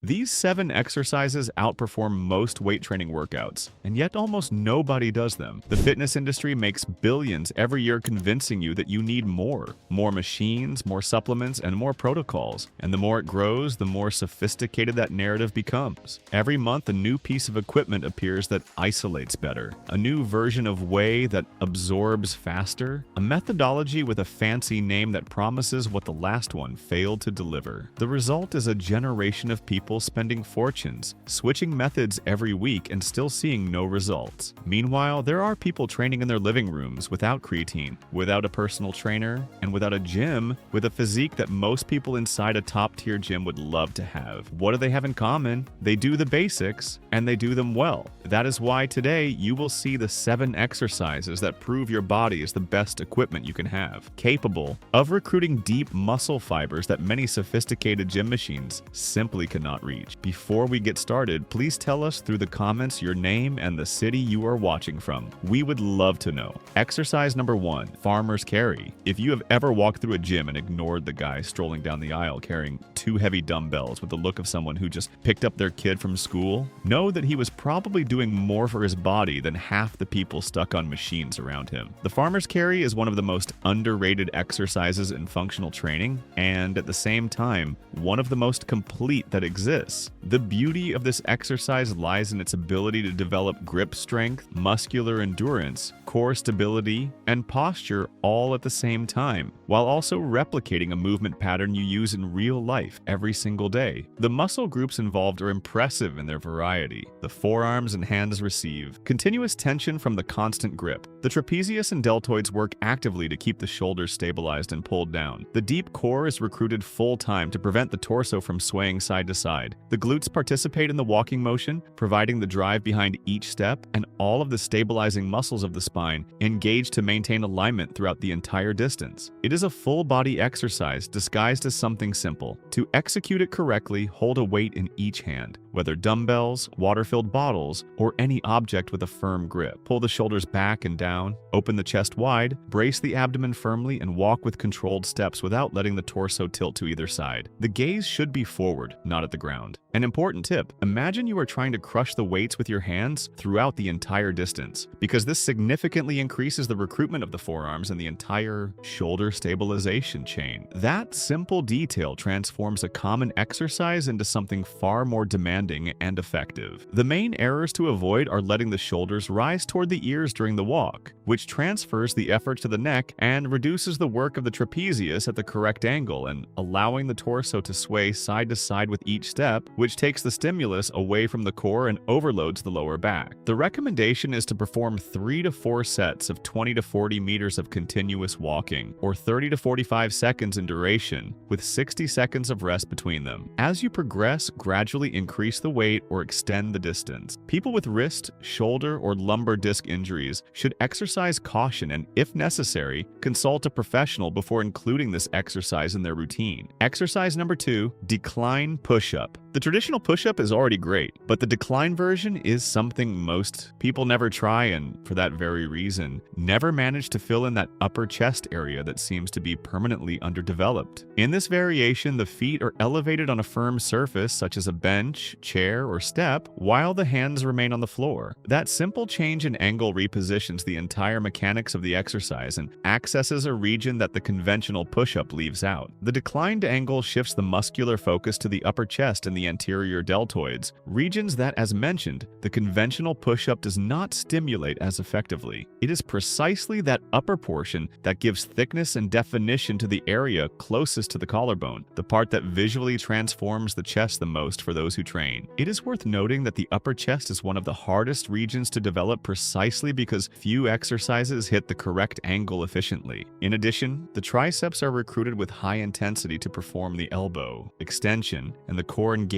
These 7 exercises outperform most weight training workouts, and yet almost nobody does them. The fitness industry makes billions every year convincing you that you need more. More machines, more supplements, and more protocols. And the more it grows, the more sophisticated that narrative becomes. Every month, a new piece of equipment appears that isolates better. A new version of whey that absorbs faster. A methodology with a fancy name that promises what the last one failed to deliver. The result is a generation of people spending fortunes, switching methods every week and still seeing no results. Meanwhile, there are people training in their living rooms without creatine, without a personal trainer, and without a gym, with a physique that most people inside a top-tier gym would love to have. What do they have in common? They do the basics, and they do them well. That is why today you will see the 7 exercises that prove your body is the best equipment you can have, capable of recruiting deep muscle fibers that many sophisticated gym machines simply cannot reach. Before we get started, please tell us through the comments your name and the city you are watching from. We would love to know. Exercise number 1, farmer's carry. If you have ever walked through a gym and ignored the guy strolling down the aisle carrying 2 heavy dumbbells with the look of someone who just picked up their kid from school, know that he was probably doing more for his body than half the people stuck on machines around him. The farmer's carry is one of the most underrated exercises in functional training, and at the same time, one of the most complete that exists. The beauty of this exercise lies in its ability to develop grip strength, muscular endurance, core stability, and posture all at the same time, while also replicating a movement pattern you use in real life every single day. The muscle groups involved are impressive in their variety. The forearms and hands receive continuous tension from the constant grip. The trapezius and deltoids work actively to keep the shoulders stabilized and pulled down. The deep core is recruited full-time to prevent the torso from swaying side to side. The glutes participate in the walking motion, providing the drive behind each step, and all of the stabilizing muscles of the spine engage to maintain alignment throughout the entire distance. It is a full-body exercise disguised as something simple. To execute it correctly, hold a weight in each hand, whether dumbbells, water-filled bottles, or any object with a firm grip. Pull the shoulders back and down, open the chest wide, brace the abdomen firmly, and walk with controlled steps without letting the torso tilt to either side. The gaze should be forward, not at the ground. An important tip: imagine you are trying to crush the weights with your hands throughout the entire distance, because this significantly increases the recruitment of the forearms and the entire shoulder stabilization chain. That simple detail transforms a common exercise into something far more demanding and effective. The main errors to avoid are letting the shoulders rise toward the ears during the walk, which transfers the effort to the neck and reduces the work of the trapezius at the correct angle, and allowing the torso to sway side to side with each step, which takes the stimulus away from the core and overloads the lower back. The recommendation is to perform 3 to 4 sets of 20 to 40 meters of continuous walking, or 30 to 45 seconds in duration, with 60 seconds of rest between them. As you progress, gradually increase the weight or extend the distance. People with wrist, shoulder, or lumbar disc injuries should exercise caution and, if necessary, consult a professional before including this exercise in their routine. Exercise number 2, decline push-up. The traditional push-up is already great, but the decline version is something most people never try, and for that very reason, never manage to fill in that upper chest area that seems to be permanently underdeveloped. In this variation, the feet are elevated on a firm surface such as a bench, chair, or step, while the hands remain on the floor. That simple change in angle repositions the entire mechanics of the exercise and accesses a region that the conventional push-up leaves out. The declined angle shifts the muscular focus to the upper chest and the anterior deltoids, regions that, as mentioned, the conventional push-up does not stimulate as effectively. It is precisely that upper portion that gives thickness and definition to the area closest to the collarbone, the part that visually transforms the chest the most for those who train. It is worth noting that the upper chest is one of the hardest regions to develop precisely because few exercises hit the correct angle efficiently. In addition, the triceps are recruited with high intensity to perform the elbow extension, and the core engages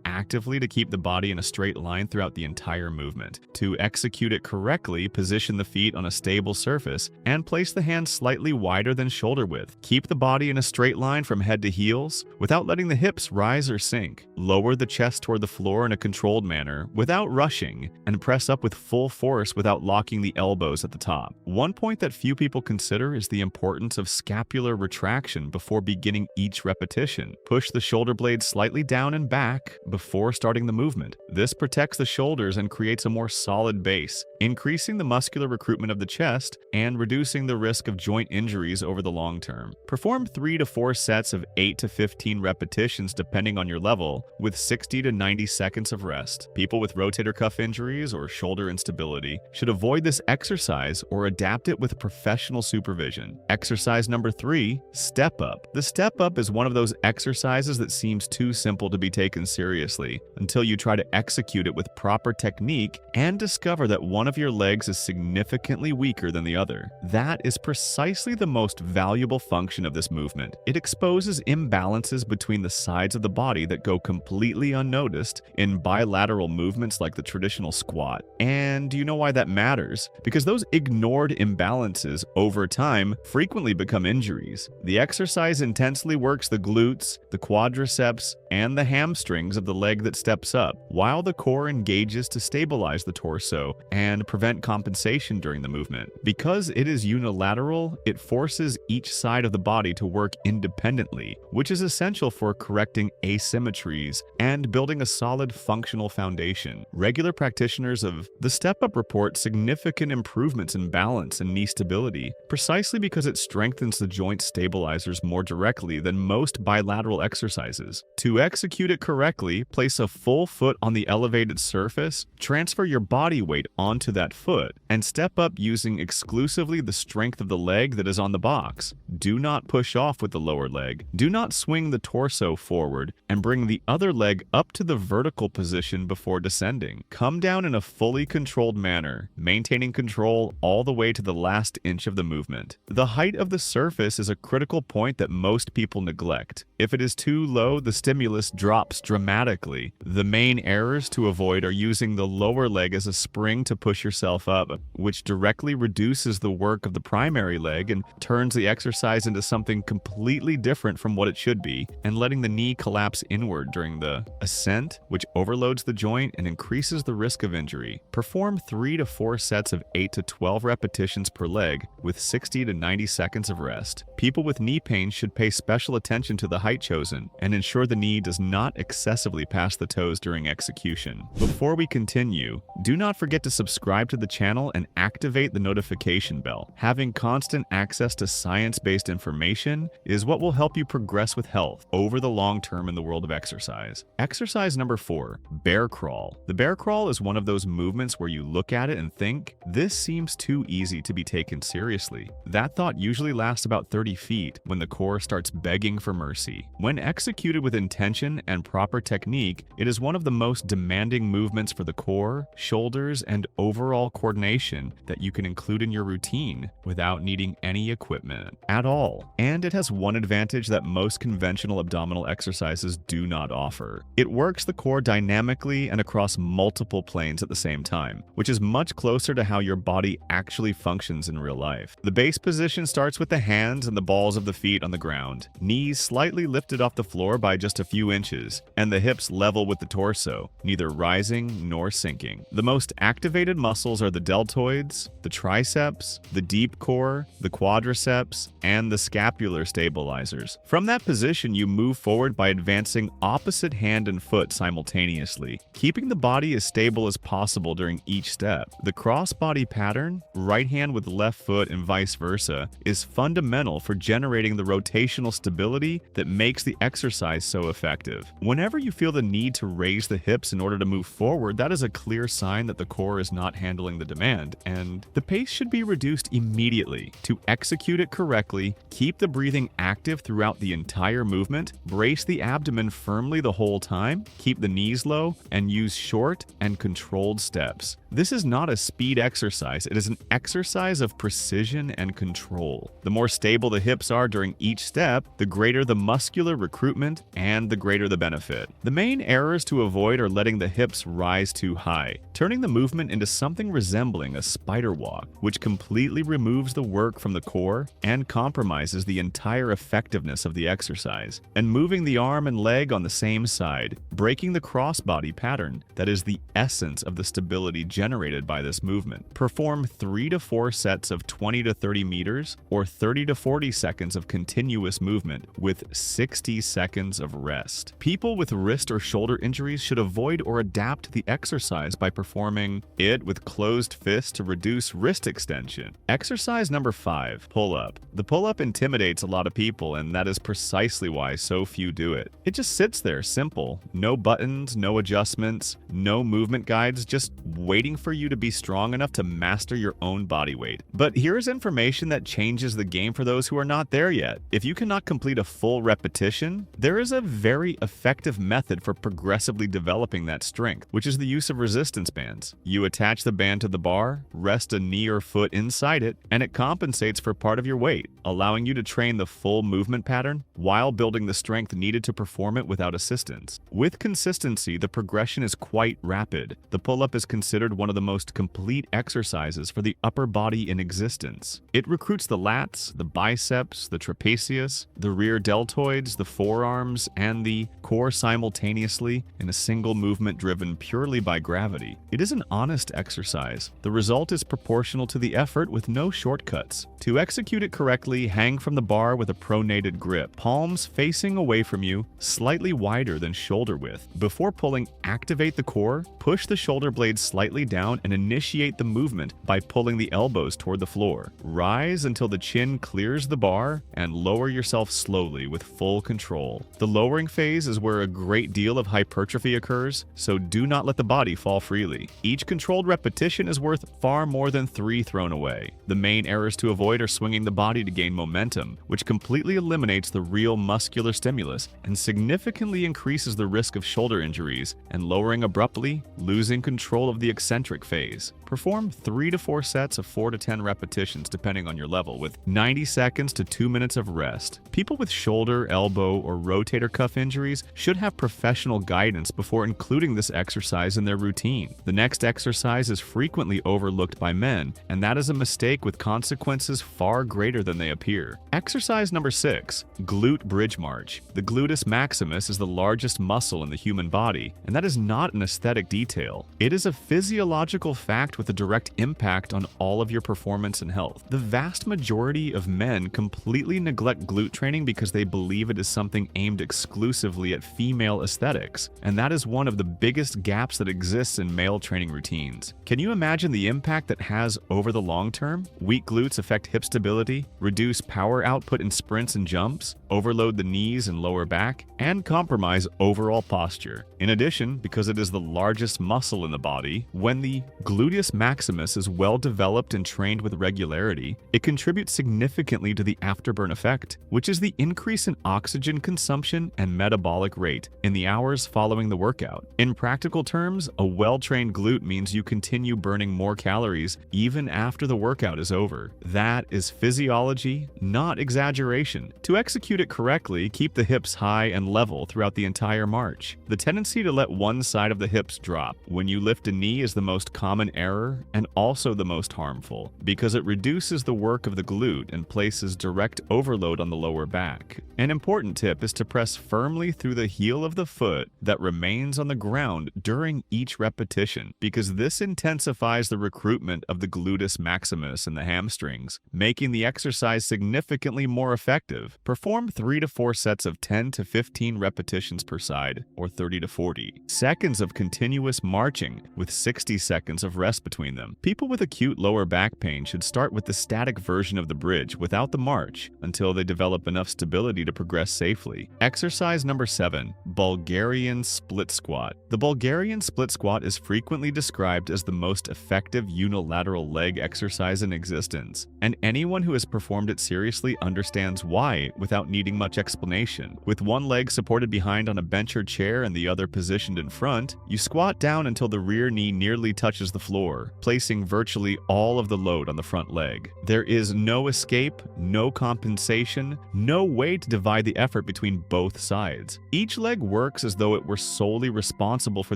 actively to keep the body in a straight line throughout the entire movement. To execute it correctly, position the feet on a stable surface and place the hands slightly wider than shoulder width. Keep the body in a straight line from head to heels without letting the hips rise or sink. Lower the chest toward the floor in a controlled manner without rushing, and press up with full force without locking the elbows at the top. One point that few people consider is the importance of scapular retraction before beginning each repetition. Push the shoulder blades slightly down and back before starting the movement. This protects the shoulders and creates a more solid base, increasing the muscular recruitment of the chest and reducing the risk of joint injuries over the long term. Perform 3 to 4 sets of 8 to 15 repetitions depending on your level, with 60 to 90 seconds of rest. People with rotator cuff injuries or shoulder instability should avoid this exercise or adapt it with professional supervision. Exercise number 3, step up. The step up is one of those exercises that seems too simple to be taken seriously until you try to execute it with proper technique and discover that one of your legs is significantly weaker than the other. That is precisely the most valuable function of this movement. It exposes imbalances between the sides of the body that go completely unnoticed in bilateral movements like the traditional squat. And do you know why that matters? Because those ignored imbalances over time frequently become injuries. The exercise intensely works the glutes, the quadriceps, and the hamstrings of the leg that steps up, while the core engages to stabilize the torso and prevent compensation during the movement. Because it is unilateral, it forces each side of the body to work independently, which is essential for correcting asymmetries and building a solid functional foundation. Regular practitioners of the step-up report significant improvements in balance and knee stability, precisely because it strengthens the joint stabilizers more directly than most bilateral exercises. To execute it correctly, place a full foot on the elevated surface, transfer your body weight onto that foot, and step up using exclusively the strength of the leg that is on the box. Do not push off with the lower leg. Do not swing the torso forward and bring the other leg up to the vertical position before descending. Come down in a fully controlled manner, maintaining control all the way to the last inch of the movement. The height of the surface is a critical point that most people neglect. If it is too low, the stimulus drops dramatically. The main errors to avoid are using the lower leg as a spring to push yourself up, which directly reduces the work of the primary leg and turns the exercise into something completely different from what it should be, and letting the knee collapse inward during the ascent, which overloads the joint and increases the risk of injury. Perform 3 to 4 sets of 8 to 12 repetitions per leg with 60 to 90 seconds of rest. People with knee pain should pay special attention to the height chosen and ensure the knee does not excessively pass the toes during execution. Before we continue, do not forget to subscribe to the channel and activate the notification bell. Having constant access to science-based information is what will help you progress with health over the long term in the world of exercise. Exercise number 4, bear crawl. The bear crawl is one of those movements where you look at it and think, this seems too easy to be taken seriously. That thought usually lasts about 30 feet when the core starts begging for mercy. When executed with intention and proper technique, it is one of the most demanding movements for the core, shoulders, and overall coordination that you can include in your routine without needing any equipment at all. And it has one advantage that most conventional abdominal exercises do not offer. It works the core dynamically and across multiple planes at the same time, which is much closer to how your body actually functions in real life. The base position starts with the hands and the balls of the feet on the ground, knees slightly lifted off the floor by just a few inches, and the hips level with the torso, neither rising nor sinking. The most activated muscles are the deltoids, the triceps, the deep core, the quadriceps, and the scapular stabilizers. From that position, you move forward by advancing opposite hand and foot simultaneously, keeping the body as stable as possible during each step. The cross-body pattern, right hand with left foot and vice versa, is fundamental for generating the rotational stability that makes the exercise so effective. Whenever you feel the need to raise the hips in order to move forward, that is a clear sign that the core is not handling the demand, and the pace should be reduced immediately. To execute it correctly, keep the breathing active throughout the entire movement, brace the abdomen firmly the whole time, keep the knees low, and use short and controlled steps. This is not a speed exercise, it is an exercise of precision and control. The more stable the hips are during each step, the greater the muscular recruitment and the greater the benefit. The main errors to avoid are letting the hips rise too high, turning the movement into something resembling a spider walk, which completely removes the work from the core and compromises the entire effectiveness of the exercise, and moving the arm and leg on the same side, breaking the crossbody pattern that is the essence of the stability generated by this movement. Perform 3 to 4 sets of 20 to 30 meters or 30 to 40 seconds of continuous movement with 60 seconds of rest. People with wrist or shoulder injuries should avoid or adapt the exercise by performing it with closed fists to reduce wrist extension. Exercise number 5, pull-up. The pull-up intimidates a lot of people, and that is precisely why so few do it. It just sits there, simple. No buttons, no adjustments, no movement guides, just waiting for you to be strong enough to master your own body weight. But here's information that changes the game for those who are not there yet. If you cannot complete a full repetition, there is a very effective method for progressively developing that strength, which is the use of resistance bands. You attach the band to the bar, rest a knee or foot inside it, and it compensates for part of your weight, allowing you to train the full movement pattern while building the strength needed to perform it without assistance. With consistency, the progression is quite rapid. The pull-up is considered one of the most complete exercises for the upper body in existence. It recruits the lats, the biceps, the trapezius, the rear deltoids, the forearms, and the core simultaneously in a single movement driven purely by gravity. It is an honest exercise. The result is proportional to the effort with no shortcuts. To execute it correctly, hang from the bar with a pronated grip, palms facing away from you, slightly wider than shoulder width. Before pulling, activate the core, push the shoulder blades slightly down, and initiate the movement by pulling the elbows toward the floor. Rise until the chin clears the bar, and lower yourself slowly with full control. The lowering phase is where a great deal of hypertrophy occurs, so do not let the body fall freely. Each controlled repetition is worth far more than 3 thrown away. The main errors to avoid are swinging the body to gain momentum, which completely eliminates the real muscular stimulus and significantly increases the risk of shoulder injuries, and lowering abruptly, losing control of the eccentric phase. Perform 3 to 4 sets of 4 to 10 repetitions depending on your level, with 90 seconds to 2 minutes of rest. People with shoulder, elbow, or rotator cuff injuries should have professional guidance before including this exercise in their routine. The next exercise is frequently overlooked by men, and that is a mistake with consequences far greater than they appear. Exercise number 6, glute bridge march. The gluteus maximus is the largest muscle in the human body, and that is not an aesthetic detail. It is a physiological fact with a direct impact on all of your performance and health. The vast majority of men completely neglect glute training because they believe it is something aimed exclusively at female aesthetics, and that is one of the biggest gaps that exists in male training routines. Can you imagine the impact that has over the long term? Weak glutes affect hip stability, reduce power output in sprints and jumps, overload the knees and lower back, and compromise overall posture. In addition, because it is the largest muscle in the body, when the gluteus maximus is well developed and trained with regularity, it contributes significantly to the afterburn effect, which is the increase in oxygen consumption and metabolic rate in the hours following the workout. In practical terms, a well-trained glute means you continue burning more calories even after the workout is over. That is physiology, not exaggeration. To execute it correctly, keep the hips high and level throughout the entire march. The tendency to let one side of the hips drop when you lift a knee is the most common error and also the most harmful, because it reduces the work of the glute and places direct overload on the lower back. An important tip is to press firmly through the heel of the foot that remains on the ground during each repetition, because this intensifies the recruitment of the gluteus maximus and the hamstrings, making the exercise significantly more effective. Perform 3 to 4 sets of 10 to 15 repetitions per side, or 30 to 40 seconds of continuous marching with 60 seconds of rest between them. People with acute lower back pain should start with the static version of the bridge without the march until they develop enough stability to progress safely. Exercise number 7, Bulgarian split squat. The Bulgarian split squat is frequently described as the most effective unilateral leg exercise in existence, and anyone who has performed it seriously understands why without needing much explanation. With one leg supported behind on a bench or chair and the other positioned in front, you squat down until the rear knee nearly touches the floor, placing virtually all of the load on the front leg. There is no escape, no compensation, no way to divide the effort between both sides. Each leg works as though it were solely responsible for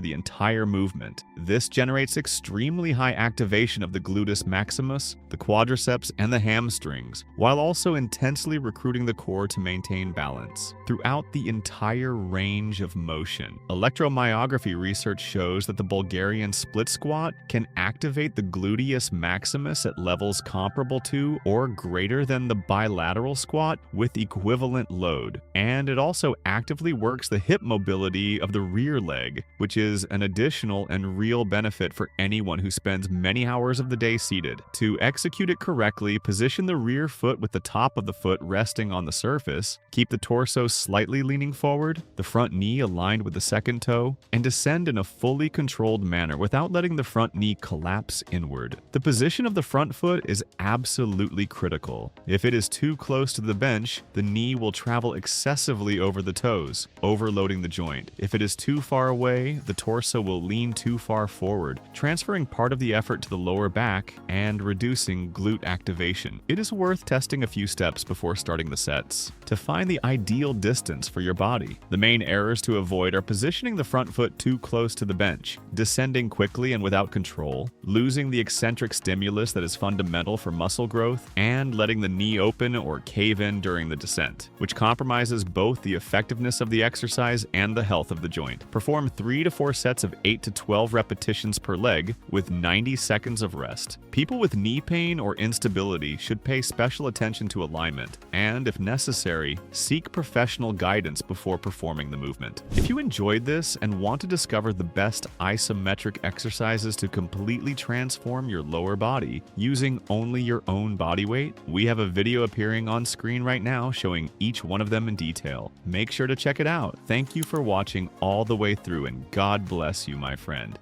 the entire movement. This generates extremely high activation of the gluteus maximus, the quadriceps, and the hamstrings, while also intensely recruiting the core to maintain balance throughout the entire range of motion. Electromyography research shows that the Bulgarian split squat can activate the gluteus maximus at levels comparable to or greater than the bilateral squat with equivalent load. And it also actively works the hip mobility of the rear leg, which is an additional and real benefit for anyone who spends many hours of the day seated. To execute it correctly, position the rear foot with the top of the foot resting on the surface, keep the torso slightly leaning forward, the front knee aligned with the second toe, and descend in a fully controlled manner without letting the front knee collapse inward. The position of the front foot is absolutely critical. If it is too close to the bench, the knee will travel excessively over the toes, overloading the joint. If it is too far away, the torso will lean too far forward, transferring part of the effort to the lower back and reducing glute activation. It is worth testing a few steps before starting the sets to find the ideal distance for your body. The main errors to avoid are positioning the front foot too close to the bench, descending quickly and without control, losing the eccentric stimulus that is fundamental for muscle growth, and letting the knee open or cave in during the descent, which compromises both the effectiveness of the exercise and the health of the joint. Perform 3 to 4 sets of 8 to 12 repetitions per leg with 90 seconds of rest. People with knee pain or instability should pay special attention to alignment and, if necessary, seek professional guidance before performing the movement. If you enjoyed this and want to discover the best isometric exercises to completely transform your lower body using only your own body weight, we have a video appearing on screen right now showing each one of them in detail. Make sure to check it out. Thank you for watching all the way through, and God bless you, my friend.